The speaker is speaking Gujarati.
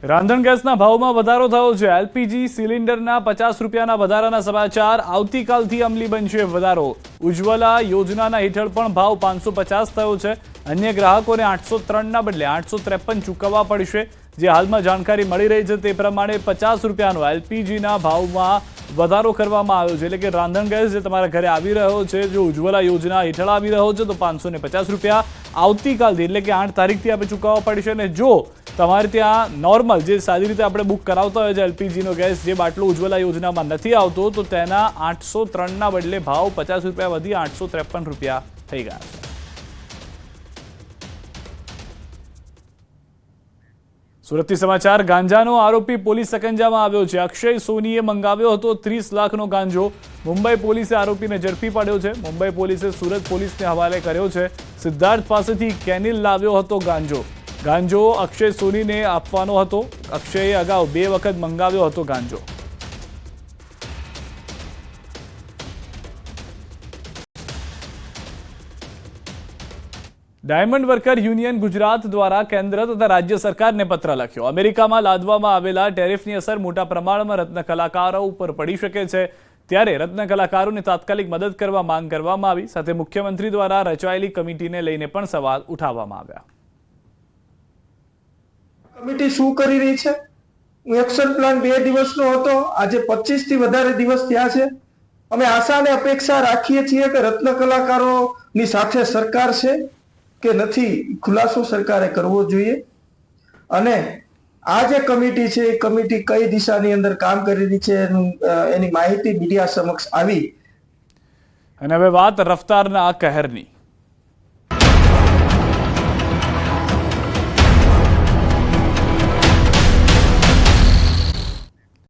રાંધણ ગેસના ભાવમાં વધારો થયો છે। એલપીજી સિલિન્ડરના 50 રૂપિયાના વધારાના સમાચાર। આવતીકાલથી અમલી બનશે વધારો। ઉજ્જવલા યોજનાના હેઠળ પણ ભાવ 550 થયો છે। અન્ય ગ્રાહકોને 803ના બદલે 853 ચૂકવવા પડશે। જે હાલમાં જાણકારી મળી રહી છે તે પ્રમાણે 50 રૂપિયાનો એલપીજીના ભાવમાં વધારો કરવામાં આવ્યો છે। એટલે કે રાંધણ ગેસ જે તમારા ઘરે આવી રહ્યો છે, જો ઉજ્જવલા યોજના હેઠળ આવી રહ્યો છે તો 550 રૂપિયા આવતીકાલથી એટલે કે 8 તારીખથી આપણે ચૂકવવા પડશે। અને જો તમારે ત્યાં નોર્મલ જે સાદી રીતે આપણે બુક કરાવતા હોય છે એલપીજીનો ગેસ, જે બાટલો ઉજ્જવલા યોજનામાં નથી આવતો, તો તેના 803ના બદલે ભાવ 50 રૂપિયા વધી 853 રૂપિયા થઈ ગયા છે। સુરતથી સમાચાર। ગાંજાનો આરોપી પોલીસ સકંજામાં આવ્યો છે। અક્ષય સોનીએ મંગાવ્યો હતો 30 લાખનો ગાંજો। મુંબઈ પોલીસે આરોપીને ઝડપી પાડ્યો છે। મુંબઈ પોલીસે સુરત પોલીસને હવાલે કર્યો છે। સિદ્ધાર્થ પાસેથી કેનિલ લાવ્યો હતો ગાંજો। ગાંજો અક્ષય સોનીને આપવાનો હતો। અક્ષયે અગાઉ 2 વખત મંગાવ્યો હતો ગાંજો। ડાયમંડ વર્કર યુનિયન ગુજરાત દ્વારા કેન્દ્ર તથા રાજ્ય સરકારને પત્ર લખ્યો। અમેરિકામાં લાદવામાં આવેલા ટેરિફની અસર મોટા પ્રમાણમાં રત્ન કલાકારો ઉપર પડી શકે છે, ત્યારે રત્ન કલાકારોને તાત્કાલિક મદદ કરવા માંગ કરવામાં આવી। સાથે મુખ્યમંત્રી દ્વારા રચાયેલી કમિટીને લઈને પણ સવાલ ઉઠાવવામાં આવ્યા। કમિટી શું કરી રહી છે? એક્શન પ્લાન 2 દિવસનો હતો, આજે 25 થી વધારે દિવસ થયા છે। અમે આશા અને અપેક્ષા રાખીએ છીએ કે રત્ન કલાકારોની સાથે સરકાર છે કે નથી, ખુલાસો સરકારે કરવો જોઈએ। અને આ જે કમિટી છે એ કમિટી કઈ દિશાની અંદર કામ કરી રહી છે એની માહિતી મીડિયા સમક્ષ આવી। અને હવે વાત રફતારના કહેરની।